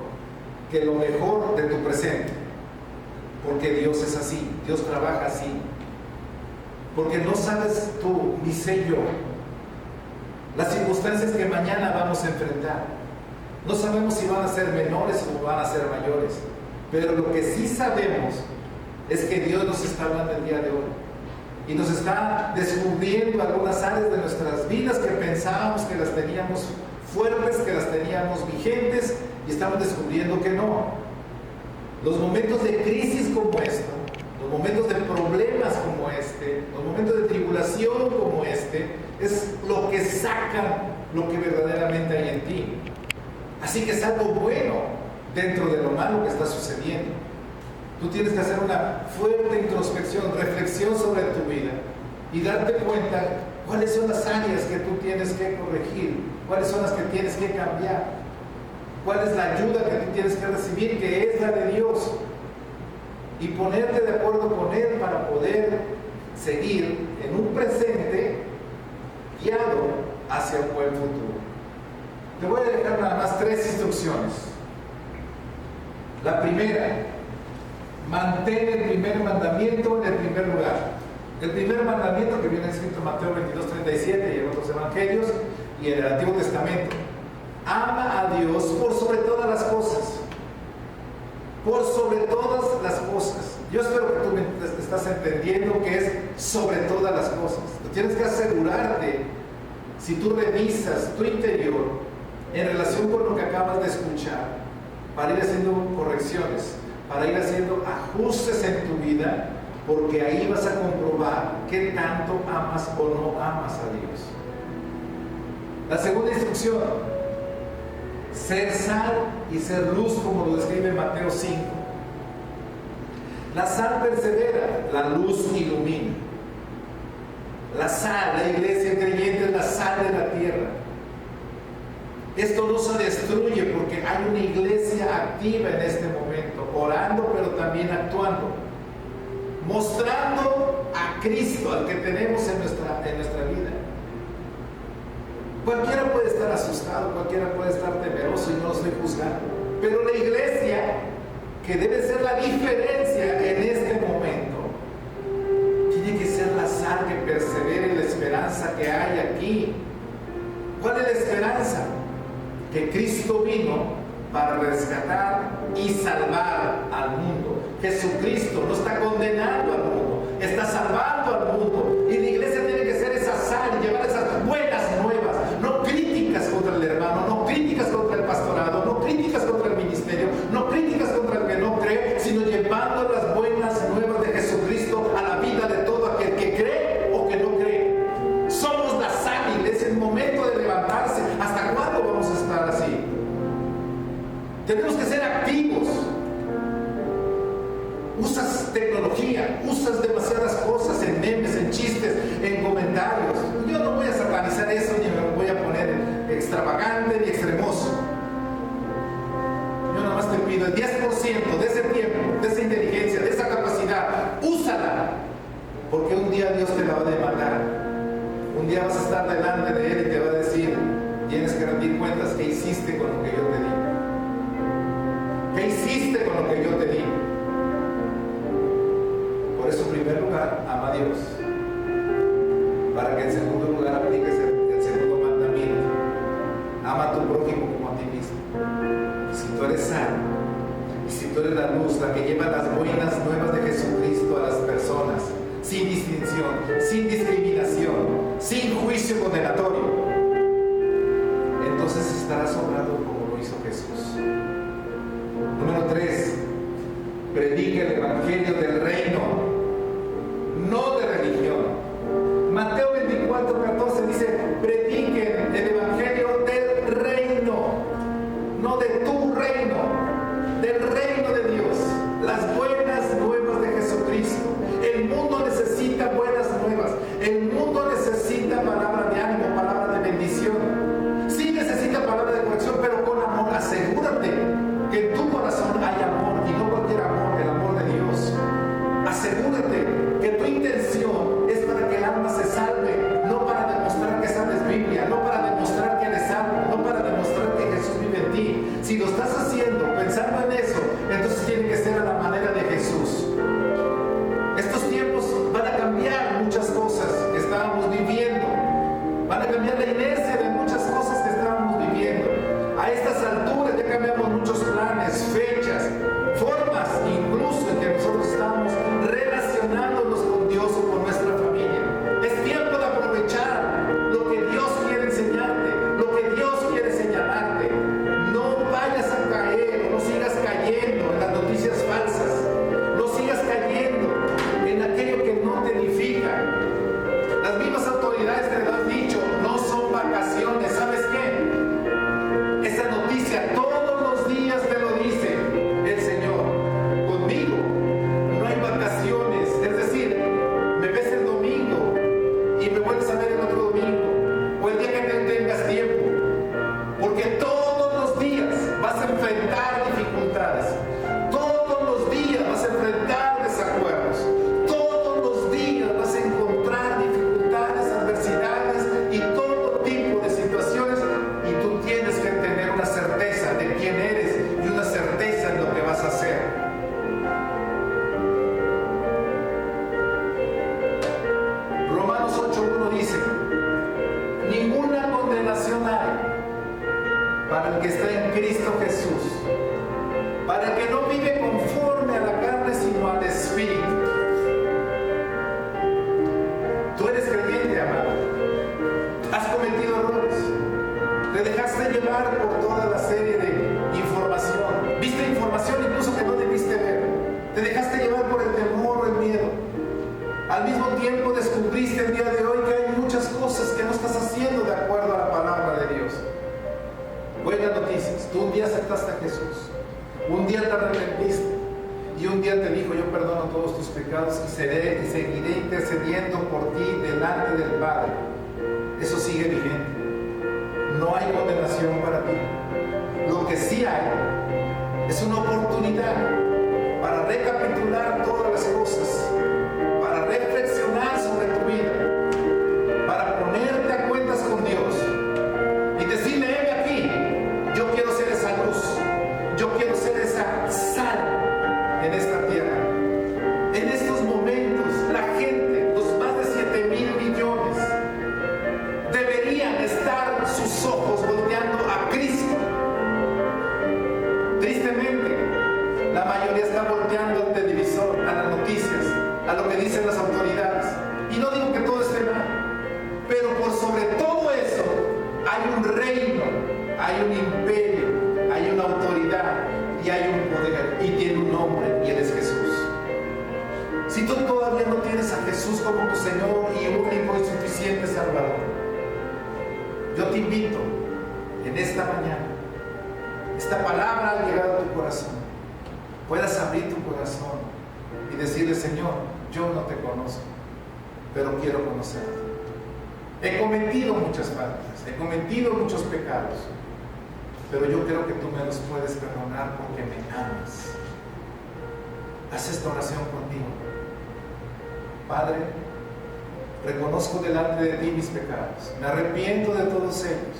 que lo mejor de tu presente. Porque Dios es así, Dios trabaja así. Porque no sabes tú, ni sé yo, las circunstancias que mañana vamos a enfrentar. No sabemos si van a ser menores o van a ser mayores. Pero lo que sí sabemos es que Dios nos está hablando el día de hoy. Y nos está descubriendo algunas áreas de nuestras vidas que pensábamos que las teníamos fuertes, que las teníamos vigentes, y estamos descubriendo que no. Los momentos de crisis como esto, los momentos de problemas como este, los momentos de tribulación como este, es lo que saca lo que verdaderamente hay en ti. Así que es algo bueno dentro de lo malo que está sucediendo. Tú tienes que hacer una fuerte introspección, reflexión sobre tu vida y darte cuenta cuáles son las áreas que tú tienes que corregir, cuáles son las que tienes que cambiar, cuál es la ayuda que tú tienes que recibir, que es la de Dios, y ponerte de acuerdo con Él para poder seguir en un presente guiado hacia un buen futuro. Te voy a dejar nada más 3 instrucciones. La primera, mantén el primer mandamiento en el primer lugar. El primer mandamiento que viene escrito en Mateo 22:37 y en otros evangelios y en el Antiguo Testamento. Ama a Dios por sobre todas las cosas. por sobre todas las cosas. Yo espero que tú me estás entendiendo que es sobre todas las cosas. Tú tienes que asegurarte, si tú revisas tu interior en relación con lo que acabas de escuchar, para ir haciendo correcciones, para ir haciendo ajustes en tu vida, porque ahí vas a comprobar qué tanto amas o no amas a Dios. La segunda instrucción: ser sal y ser luz, como lo describe Mateo 5. La sal persevera, la luz ilumina. La sal, la iglesia creyente, es la sal de la tierra. Esto no se destruye porque hay una iglesia activa en este momento, orando pero también actuando, mostrando a Cristo, al que tenemos en nuestra vida. Cualquiera puede estar asustado, cualquiera puede estar temeroso, y no lo estoy juzgando, pero la iglesia, que debe ser la diferencia en este momento, tiene que ser la sal que persevere en la esperanza que hay aquí. ¿Cuál es la esperanza? Que Cristo vino para rescatar y salvar al mundo. Jesucristo no está condenando al mundo, está salvando al mundo. Y la iglesia tiene que ser esa sal y llevar esas buenas nuevas, no críticas contra el hermano, no críticas contra el pastorado, no críticas contra el ministerio, no críticas contra el que no cree, sino llevando las buenas nuevas de Jesucristo a la vida de todo aquel que cree o que no cree. Somos la sal, iglesia, el momento de levantarse. ¿Hasta cuándo vamos a estar así? Tenemos que ser activos. Usas tecnología, usas demasiadas cosas en memes, en chistes, en comentarios. Yo no voy a satanizar eso, ni me voy a poner extravagante ni extremoso. Yo nada más te pido el 10% de ese tiempo, de esa inteligencia, de esa capacidad, úsala, porque un día Dios te la va a demandar. Un día vas a estar delante de Él y te va a decir: tienes que rendir cuentas. ¿Qué hiciste con lo que yo te di? ¿Qué hiciste con lo que yo te di? Por eso, en primer lugar, ama a Dios, para que en segundo lugar apliques el segundo mandamiento: ama a tu prójimo como a ti mismo. Si tú eres sal, y si tú eres la luz, la que lleva las buenas nuevas de Jesucristo a las personas, sin distinción, sin discriminación, sin juicio condenatorio, entonces estarás obrando como lo hizo Jesús. Número 3, predica el evangelio del reino, no de religión. Mateo 24:14 dice: prediquen el evangelio del reino, no de tu reino, del reino de Dios, las buenas nuevas de Jesucristo. El mundo necesita buenas nuevas, el mundo necesita palabra de ánimo, palabra de bendición. Sí necesita palabra de corrección, pero con amor. Asegúrate que en tu corazón hay amor, y no cualquier amor, el amor de Dios. Asegúrate que tu intención es para que el alma se salve, no para demostrar que sabes Biblia, no para demostrar que eres salvo, no para demostrar que Jesús vive en ti. Si lo estás haciendo pensando en eso, entonces tiene que ser a la manera de Jesús. Estos tiempos van a cambiar muchas cosas que estábamos viviendo, van a cambiar la inercia de muchas cosas que estábamos viviendo. A estas alturas ya cambiamos muchos planes, fechas, formas, incluso en que nosotros estamos relacionándonos con Dios o con nuestra familia. Es tiempo de aprovechar lo que Dios quiere enseñarte, lo que Dios quiere señalarte. No vayas a caer, no sigas cayendo en las noticias falsas, no sigas cayendo en aquello que no te edifica. Las mismas autoridades te lo han dicho: no son vacaciones a Jesús. Un día te arrepentiste y un día te dijo: yo perdono todos tus pecados y seguiré intercediendo por ti delante del Padre. Eso sigue vigente. No hay condenación para ti. Lo que sí hay es una oportunidad para recapitular todas las cosas, para reflexionar sobre tu vida, para ponerte a cuentas con Dios y decirle: heme aquí, yo quiero ser esa luz, yo quiero ser esa sal en esta tierra. En estos momentos, la gente, los más de 7,000 millones, deberían estar sus ojos volteando a Cristo. Tristemente, la mayoría está volteando al televisor, a las noticias, a lo que dicen las autoridades. Y no digo que todo esté mal, pero por sobre todo eso hay un reino, hay un imperio, hay una autoridad y hay un poder, y tiene un nombre, y Él es Jesús. Si tú todavía no tienes a Jesús como tu Señor y único y suficiente Salvador, yo te invito en esta mañana, esta palabra al llegar a tu corazón, puedas abrir tu corazón y decirle: Señor, yo no te conozco, pero quiero conocerte. He cometido muchas faltas, he cometido muchos pecados, pero yo creo que tú me los puedes perdonar porque me amas. Haz esta oración conmigo. Padre, reconozco delante de ti mis pecados, me arrepiento de todos ellos.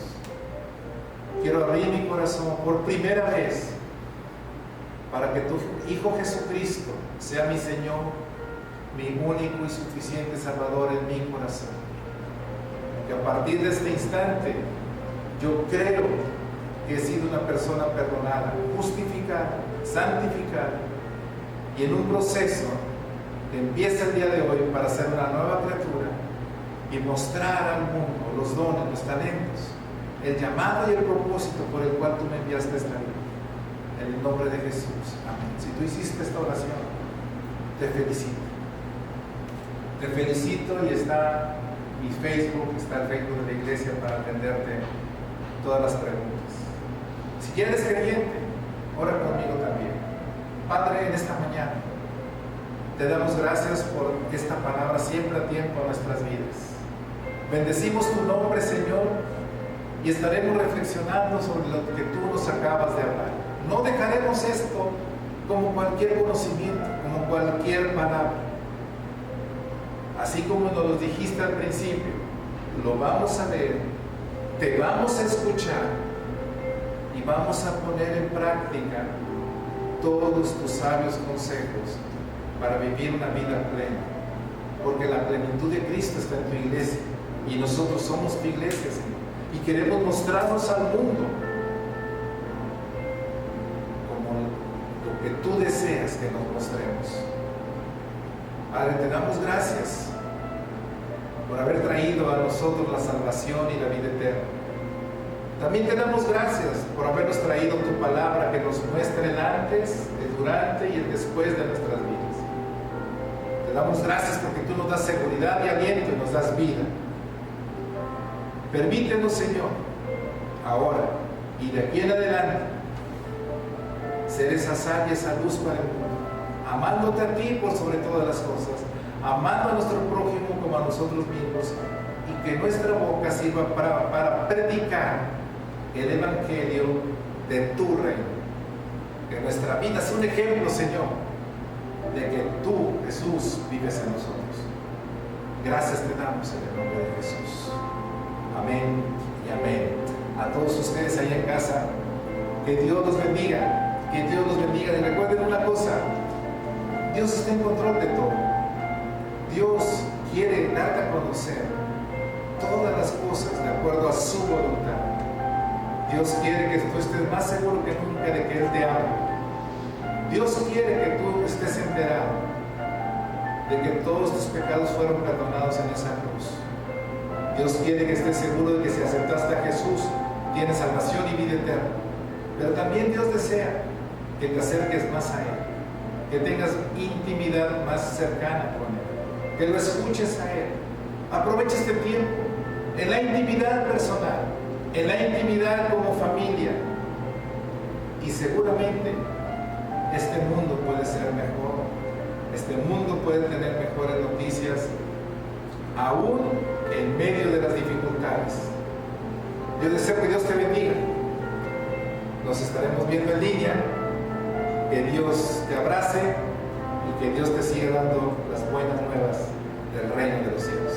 Quiero abrir mi corazón por primera vez para que tu Hijo Jesucristo sea mi Señor, mi único y suficiente Salvador en mi corazón. Que a partir de este instante yo creo que he sido una persona perdonada, justificada, santificada, y en un proceso que empieza el día de hoy para ser una nueva criatura y mostrar al mundo los dones, los talentos, el llamado y el propósito por el cual tú me enviaste a esta vida. En el nombre de Jesús. Amén. Si tú hiciste esta oración, te felicito. Te felicito, y está mi Facebook, está el Facebook de la iglesia para atenderte todas las preguntas. Si quieres creyente, ora conmigo también. Padre, en esta mañana te damos gracias por esta palabra siempre a tiempo en nuestras vidas. Bendecimos tu nombre, Señor, y estaremos reflexionando sobre lo que tú nos acabas de hablar. No dejaremos esto como cualquier conocimiento, como cualquier palabra. Así como nos lo dijiste al principio, lo vamos a leer, te vamos a escuchar y vamos a poner en práctica todos tus sabios consejos para vivir una vida plena. Porque la plenitud de Cristo está en tu iglesia y nosotros somos tu iglesia, Señor. Y queremos mostrarnos al mundo como lo que tú deseas que nos mostremos. Padre, te damos gracias por haber traído a nosotros la salvación y la vida eterna. También te damos gracias por habernos traído tu palabra que nos muestra el antes, el durante y el después de nuestras vidas. Te damos gracias porque tú nos das seguridad y aliento y nos das vida. Permítenos, Señor, ahora y de aquí en adelante, ser esa sal y esa luz para el mundo, amándote a ti por sobre todas las cosas, amando a nuestro prójimo como a nosotros mismos, y que nuestra boca sirva para predicar el evangelio de tu reino. Que nuestra vida sea un ejemplo, Señor, de que tú, Jesús, vives en nosotros. Gracias te damos en el nombre de Jesús. Amén y amén. A todos ustedes ahí en casa, que Dios los bendiga, que Dios los bendiga. Y recuerden una cosa: Dios está en control de todo. Dios quiere darte a conocer todas las cosas de acuerdo a su voluntad. Dios quiere que tú estés más seguro que nunca de que Él te ama. Dios quiere que tú estés enterado de que todos tus pecados fueron perdonados en esa cruz. Dios quiere que estés seguro de que si aceptaste a Jesús, tienes salvación y vida eterna. Pero también Dios desea que te acerques más a Él, que tengas intimidad más cercana con Él, que lo escuches a Él. Aprovecha este tiempo en la intimidad personal, en la intimidad como familia, y seguramente este mundo puede ser mejor, este mundo puede tener mejores noticias, aún en medio de las dificultades. Yo deseo que Dios te bendiga. Nos estaremos viendo en línea. Que Dios te abrace y que Dios te siga dando las buenas nuevas del reino de los cielos.